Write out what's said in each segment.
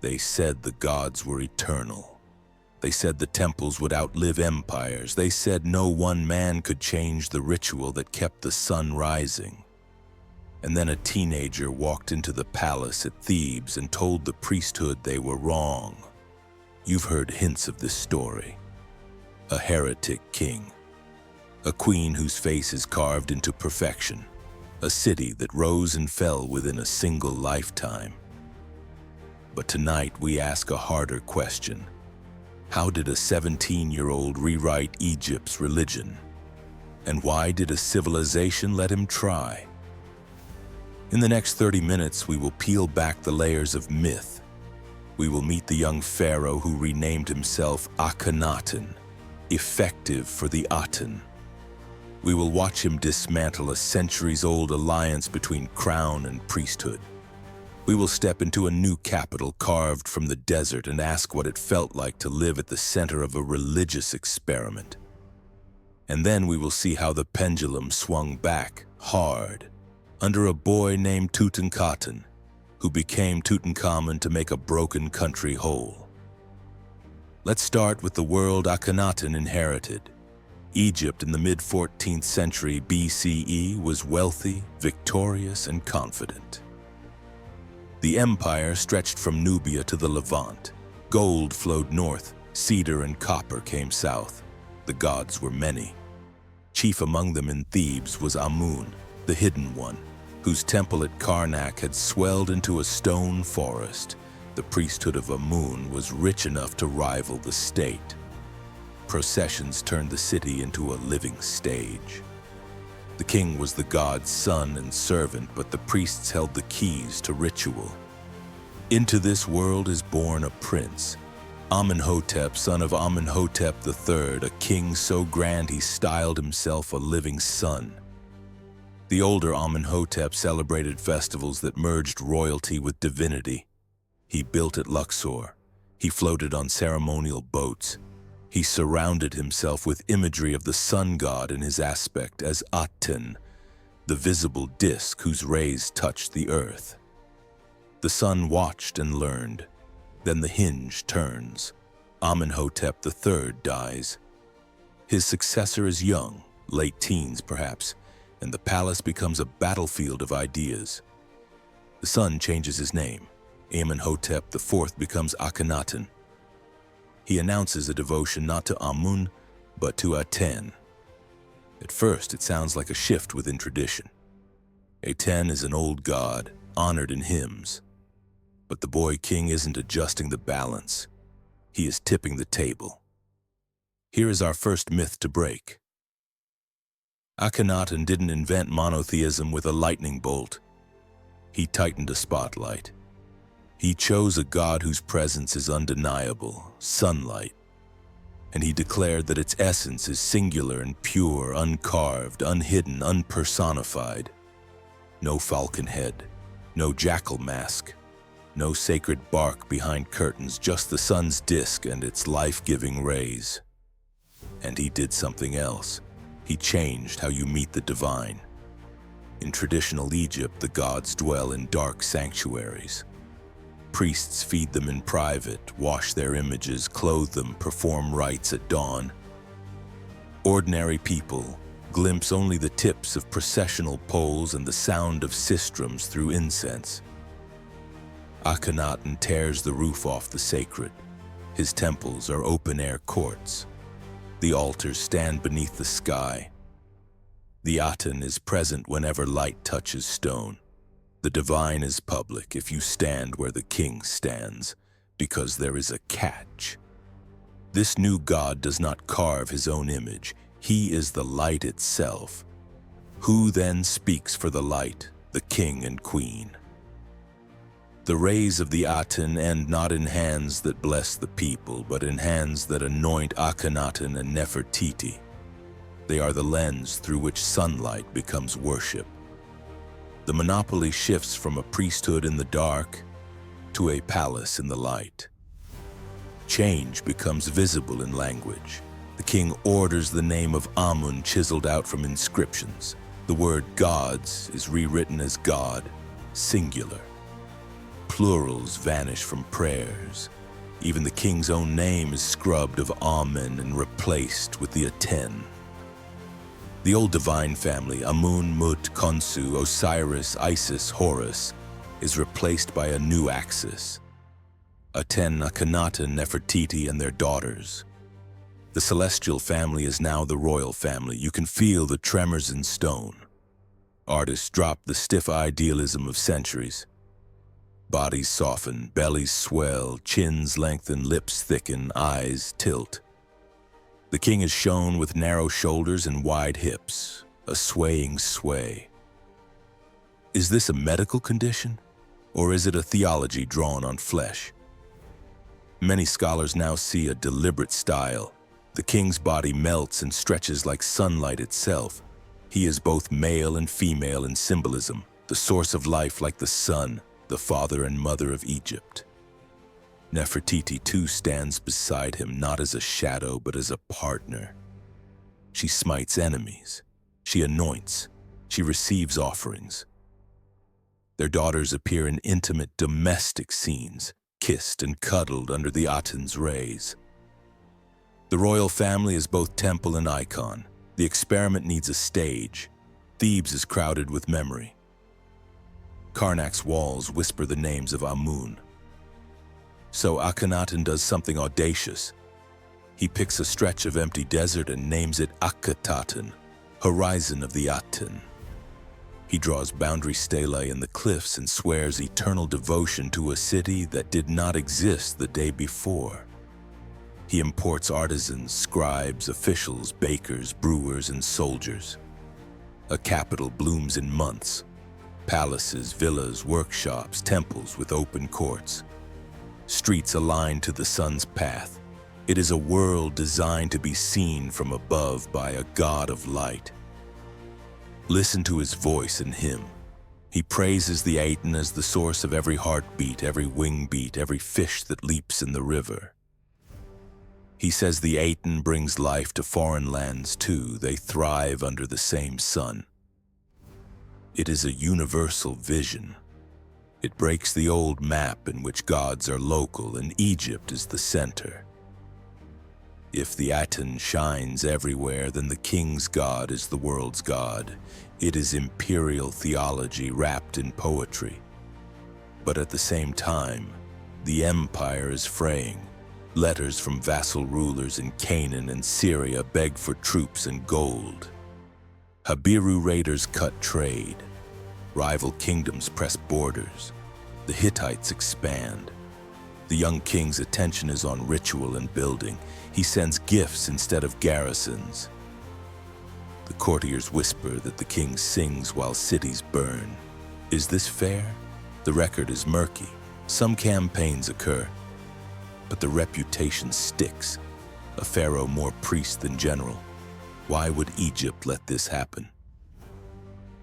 They said the gods were eternal. They said the temples would outlive empires. They said no one man could change the ritual that kept the sun rising. And then a teenager walked into the palace at Thebes and told the priesthood they were wrong. You've heard hints of this story. A heretic king. A queen whose face is carved into perfection. A city that rose and fell within a single lifetime. But tonight we ask a harder question. How did a 17-year-old rewrite Egypt's religion? And why did a civilization let him try? In the next 30 minutes, we will peel back the layers of myth. We will meet the young pharaoh who renamed himself Akhenaten, effective for the Aten. We will watch him dismantle a centuries-old alliance between crown and priesthood. We will step into a new capital carved from the desert and ask what it felt like to live at the center of a religious experiment. And then we will see how the pendulum swung back, hard, under a boy named Tutankhamun, who became Tutankhamun to make a broken country whole. Let's start with the world Akhenaten inherited. Egypt in the mid-14th century BCE was wealthy, victorious, and confident. The empire stretched from Nubia to the Levant. Gold flowed north, cedar and copper came south. The gods were many. Chief among them in Thebes was Amun, the hidden one, whose temple at Karnak had swelled into a stone forest. The priesthood of Amun was rich enough to rival the state. Processions turned the city into a living stage. The king was the god's son and servant, but the priests held the keys to ritual. Into this world is born a prince, Amenhotep, son of Amenhotep III, a king so grand he styled himself a living sun. The older Amenhotep celebrated festivals that merged royalty with divinity. He built at Luxor. He floated on ceremonial boats. He surrounded himself with imagery of the sun god in his aspect as Aten, the visible disk whose rays touched the earth. The sun watched and learned. Then the hinge turns. Amenhotep III dies. His successor is young, late teens perhaps, and the palace becomes a battlefield of ideas. The sun changes his name. Amenhotep IV becomes Akhenaten. He announces a devotion not to Amun, but to Aten. At first, it sounds like a shift within tradition. Aten is an old god, honored in hymns. But the boy king isn't adjusting the balance. He is tipping the table. Here is our first myth to break. Akhenaten didn't invent monotheism with a lightning bolt. He tightened a spotlight. He chose a god whose presence is undeniable, sunlight, and he declared that its essence is singular and pure, uncarved, unhidden, unpersonified. No falcon head, no jackal mask, no sacred bark behind curtains, just the sun's disk and its life-giving rays. And he did something else. He changed how you meet the divine. In traditional Egypt, the gods dwell in dark sanctuaries. Priests feed them in private, wash their images, clothe them, perform rites at dawn. Ordinary people glimpse only the tips of processional poles and the sound of sistrums through incense. Akhenaten tears the roof off the sacred. His temples are open-air courts. The altars stand beneath the sky. The Aten is present whenever light touches stone. The divine is public if you stand where the king stands, because there is a catch. This new god does not carve his own image. He is the light itself. Who then speaks for the light, the king and queen? The rays of the Aten end not in hands that bless the people, but in hands that anoint Akhenaten and Nefertiti. They are the lens through which sunlight becomes worship. The monopoly shifts from a priesthood in the dark to a palace in the light. Change becomes visible in language. The king orders the name of Amun chiseled out from inscriptions. The word gods is rewritten as God, singular. plurals vanish from prayers. Even the king's own name is scrubbed of Amun and replaced with the Aten. The old divine family, Amun, Mut, Khonsu, Osiris, Isis, Horus, is replaced by a new axis. Aten, Akhenaten, Nefertiti, and their daughters. The celestial family is now the royal family. You can feel the tremors in stone. Artists drop the stiff idealism of centuries. Bodies soften, bellies swell, chins lengthen, lips thicken, eyes tilt. The king is shown with narrow shoulders and wide hips, a swaying sway. Is this a medical condition, or is it a theology drawn on flesh? Many scholars now see a deliberate style. The king's body melts and stretches like sunlight itself. He is both male and female in symbolism, the source of life like the sun, the father and mother of Egypt. Nefertiti too stands beside him, not as a shadow, but as a partner. She smites enemies. She anoints. She receives offerings. Their daughters appear in intimate domestic scenes, kissed and cuddled under the Aten's rays. The royal family is both temple and icon. The experiment needs a stage. Thebes is crowded with memory. Karnak's walls whisper the names of Amun. So Akhenaten does something audacious. He picks a stretch of empty desert and names it Akhenaten, horizon of the Aten. He draws boundary stelae in the cliffs and swears eternal devotion to a city that did not exist the day before. He imports artisans, scribes, officials, bakers, brewers, and soldiers. A capital blooms in months. Palaces, villas, workshops, temples with open courts. Streets aligned to the sun's path. It is a world designed to be seen from above by a god of light. Listen to his voice and hymn. He praises the Aten as the source of every heartbeat, every wing beat, every fish that leaps in the river. He says the Aten brings life to foreign lands too. They thrive under the same sun. It is a universal vision. It breaks the old map in which gods are local and Egypt is the center. If the Aten shines everywhere, then the king's god is the world's god. It is imperial theology wrapped in poetry. But at the same time, the empire is fraying. Letters from vassal rulers in Canaan and Syria beg for troops and gold. Habiru raiders cut trade. Rival kingdoms press borders. The Hittites expand. The young king's attention is on ritual and building. He sends gifts instead of garrisons. The courtiers whisper that the king sings while cities burn. Is this fair? The record is murky. Some campaigns occur, but the reputation sticks. A pharaoh more priest than general. Why would Egypt let this happen?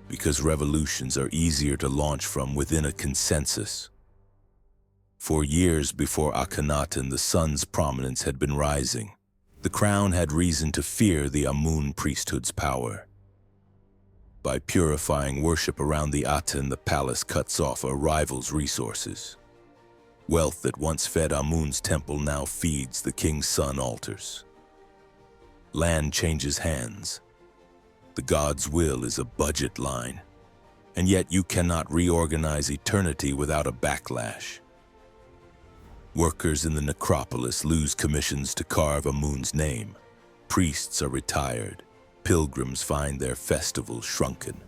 Because revolutions are easier to launch from within a consensus. For years before Akhenaten, the sun's prominence had been rising. The crown had reason to fear the Amun priesthood's power. By purifying worship around the Aten, the palace cuts off a rival's resources. Wealth that once fed Amun's temple now feeds the king's son altars. Land changes hands. The god's will is a budget line, and yet you cannot reorganize eternity without a backlash. Workers in the necropolis lose commissions to carve Amun's name. Priests are retired. Pilgrims find their festivals shrunken.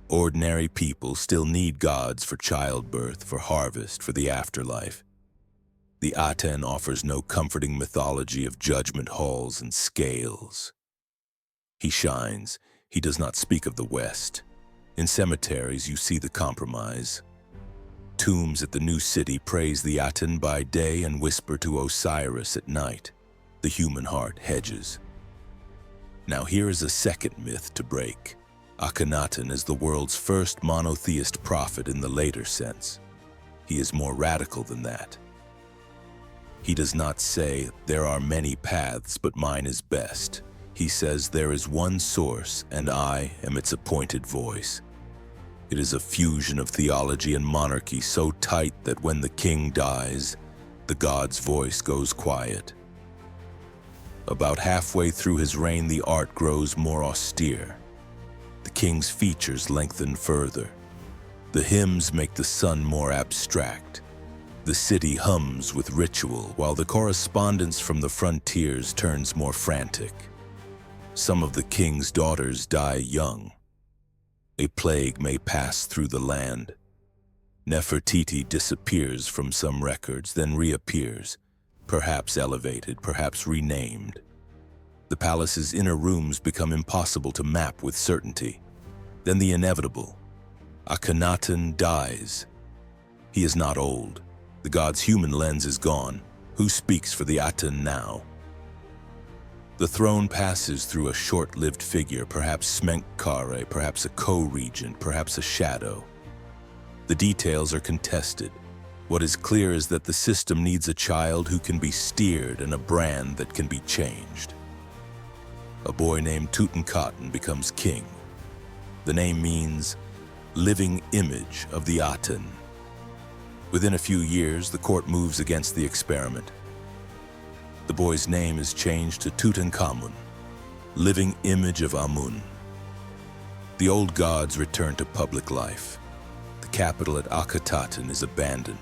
Ordinary people still need gods for childbirth, for harvest, for the afterlife. The Aten offers no comforting mythology of judgment halls and scales. He shines. He does not speak of the West. In cemeteries, you see the compromise. Tombs at the new city praise the Aten by day and whisper to Osiris at night. The human heart hedges. Now here is a second myth to break. Akhenaten is the world's first monotheist prophet in the later sense. He is more radical than that. He does not say, "There are many paths, but mine is best." He says, "There is one source, and I am its appointed voice." It is a fusion of theology and monarchy so tight that when the king dies, the god's voice goes quiet. About halfway through his reign, the art grows more austere. The king's features lengthen further. The hymns make the sun more abstract. The city hums with ritual, while the correspondence from the frontiers turns more frantic. Some of the king's daughters die young. A plague may pass through the land. Nefertiti disappears from some records, then reappears, perhaps elevated, perhaps renamed. The palace's inner rooms become impossible to map with certainty. Then the inevitable. Akhenaten dies. He is not old. The god's human lens is gone. Who speaks for the Aten now? The throne passes through a short-lived figure, perhaps Smenkhkare, perhaps a co-regent, perhaps a shadow. The details are contested. What is clear is that the system needs a child who can be steered and a brand that can be changed. A boy named Tutankhamun becomes king. The name means living image of the Aten. Within a few years, the court moves against the experiment. The boy's name is changed to Tutankhamun, living image of Amun. The old gods return to public life. The capital at Akhenaten is abandoned.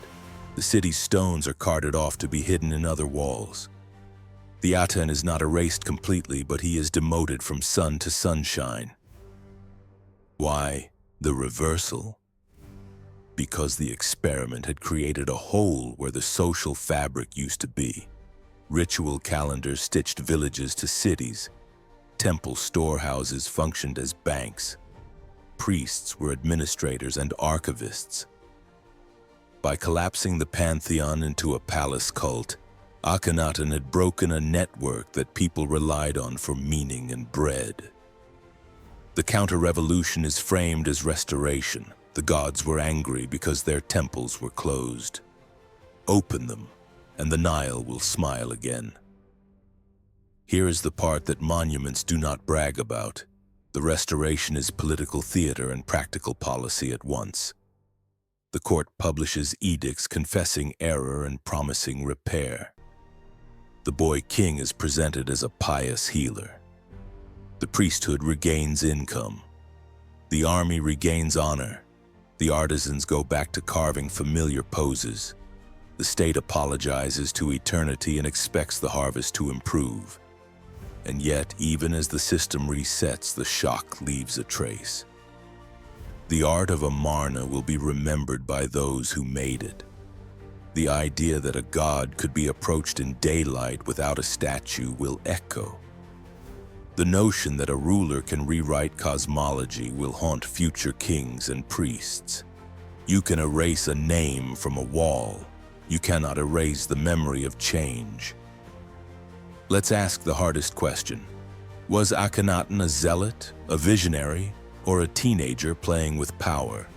The city's stones are carted off to be hidden in other walls. The Aten is not erased completely, but he is demoted from sun to sunshine. Why the reversal? Because the experiment had created a hole where the social fabric used to be. Ritual calendars stitched villages to cities. Temple storehouses functioned as banks. Priests were administrators and archivists. By collapsing the pantheon into a palace cult, Akhenaten had broken a network that people relied on for meaning and bread. The counterrevolution is framed as restoration. The gods were angry because their temples were closed. Open them, and the Nile will smile again. Here is the part that monuments do not brag about. The restoration is political theater and practical policy at once. The court publishes edicts confessing error and promising repair. The boy king is presented as a pious healer. The priesthood regains income. The army regains honor. The artisans go back to carving familiar poses. The state apologizes to eternity and expects the harvest to improve. And yet, even as the system resets, the shock leaves a trace. The art of Amarna will be remembered by those who made it. The idea that a god could be approached in daylight without a statue will echo. The notion that a ruler can rewrite cosmology will haunt future kings and priests. You can erase a name from a wall. You cannot erase the memory of change. Let's ask the hardest question. Was Akhenaten a zealot, a visionary, or a teenager playing with power?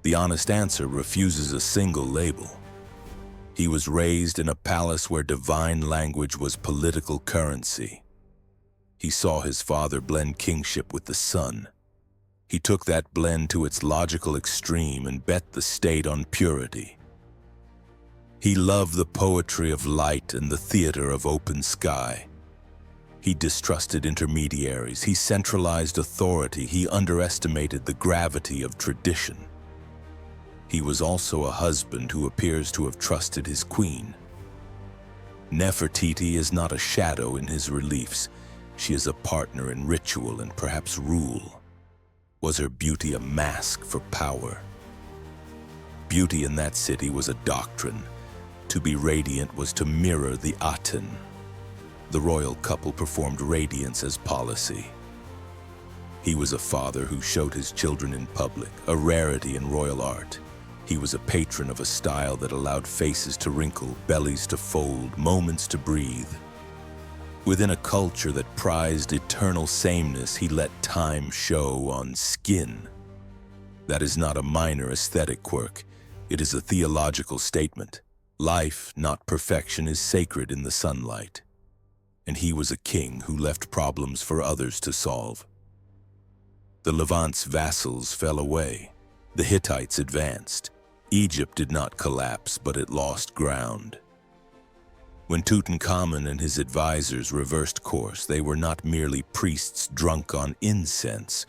The honest answer refuses a single label. He was raised in a palace where divine language was political currency. He saw his father blend kingship with the sun. He took that blend to its logical extreme and bet the state on purity. He loved the poetry of light and the theater of open sky. He distrusted intermediaries. He centralized authority. He underestimated the gravity of tradition. He was also a husband who appears to have trusted his queen. Nefertiti is not a shadow in his reliefs. She is a partner in ritual and perhaps rule. Was her beauty a mask for power? Beauty in that city was a doctrine. To be radiant was to mirror the Aten. The royal couple performed radiance as policy. He was a father who showed his children in public, a rarity in royal art. He was a patron of a style that allowed faces to wrinkle, bellies to fold, moments to breathe. Within a culture that prized eternal sameness, he let time show on skin. That is not a minor aesthetic quirk. It is a theological statement. Life, not perfection, is sacred in the sunlight. And he was a king who left problems for others to solve. The Levant's vassals fell away. The Hittites advanced. Egypt did not collapse, but it lost ground. When Tutankhamun and his advisors reversed course, they were not merely priests drunk on incense.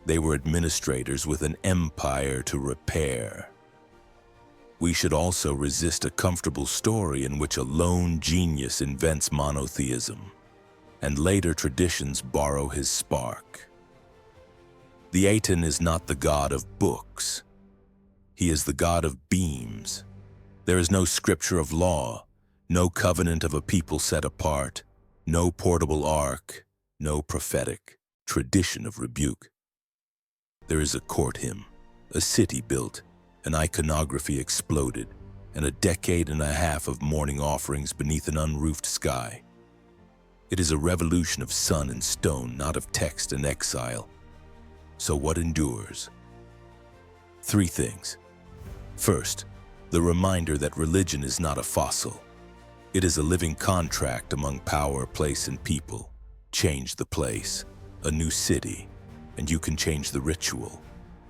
They were administrators with an empire to repair. We should also resist a comfortable story in which a lone genius invents monotheism, and later traditions borrow his spark. The Aten is not the god of books. He is the god of beams. There is no scripture of law, no covenant of a people set apart, no portable ark, no prophetic tradition of rebuke. There is a court hymn, a city built, an iconography exploded, and a decade and a half of morning offerings beneath an unroofed sky. It is a revolution of sun and stone, not of text and exile. So what endures? 3 things. First, the reminder that religion is not a fossil. It is a living contract among power, place, and people. Change the place, a new city, and you can change the ritual.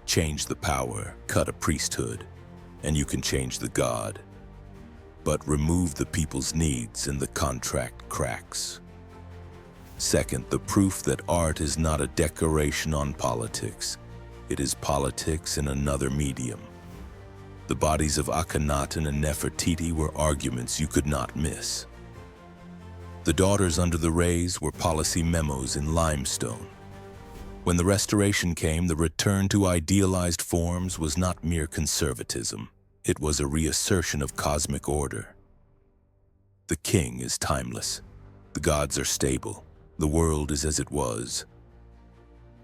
Change the power, cut a priesthood, and you can change the god. But remove the people's needs and the contract cracks. Second, the proof that art is not a decoration on politics. It is politics in another medium. The bodies of Akhenaten and Nefertiti were arguments you could not miss. The daughters under the rays were policy memos in limestone. When the Restoration came, the return to idealized forms was not mere conservatism. It was a reassertion of cosmic order. The king is timeless. The gods are stable. The world is as it was.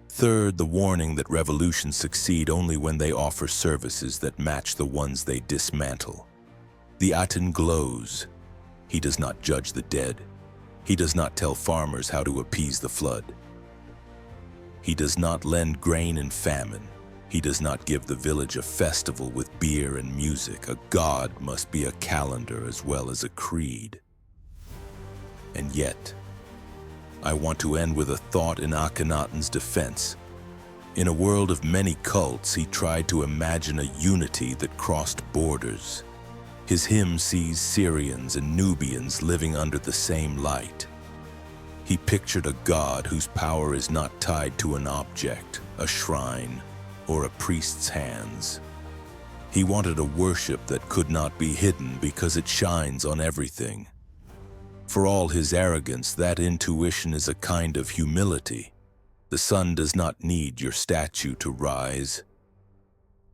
Third, the warning that revolutions succeed only when they offer services that match the ones they dismantle. The Aten glows. He does not judge the dead. He does not tell farmers how to appease the flood. He does not lend grain in famine. He does not give the village a festival with beer and music. A god must be a calendar as well as a creed. And yet, I want to end with a thought in Akhenaten's defense. In a world of many cults, he tried to imagine a unity that crossed borders. His hymn sees Syrians and Nubians living under the same light. He pictured a god whose power is not tied to an object, a shrine, or a priest's hands. He wanted a worship that could not be hidden because it shines on everything. For all his arrogance, that intuition is a kind of humility. The sun does not need your statue to rise.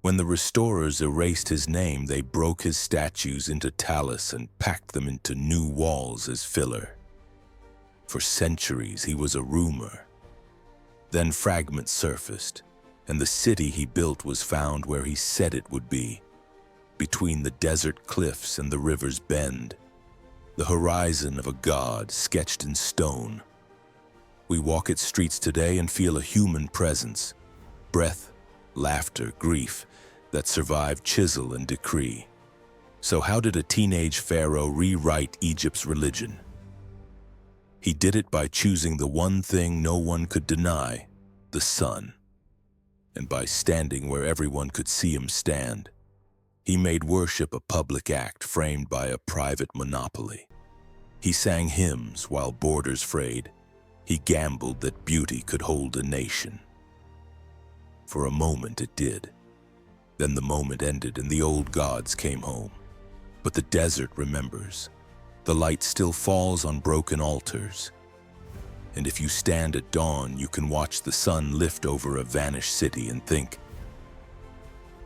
When the restorers erased his name, they broke his statues into talus and packed them into new walls as filler. For centuries, he was a rumor. Then fragments surfaced, and the city he built was found where he said it would be, between the desert cliffs and the river's bend. The horizon of a god sketched in stone. We walk its streets today and feel a human presence, breath, laughter, grief that survive chisel and decree. So how did a teenage pharaoh rewrite Egypt's religion? He did it by choosing the one thing no one could deny, the sun, and by standing where everyone could see him stand. He made worship a public act framed by a private monopoly. He sang hymns while borders frayed. He gambled that beauty could hold a nation. For a moment it did. Then the moment ended and the old gods came home. But the desert remembers. The light still falls on broken altars. And if you stand at dawn, you can watch the sun lift over a vanished city and think,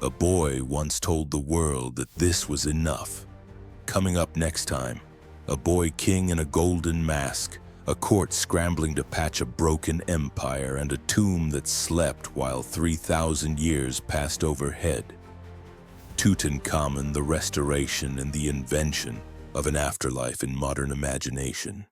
a boy once told the world that this was enough. Coming up next time, a boy king in a golden mask, a court scrambling to patch a broken empire, and a tomb that slept while 3,000 years passed overhead. Tutankhamun, the restoration and the invention of an afterlife in modern imagination.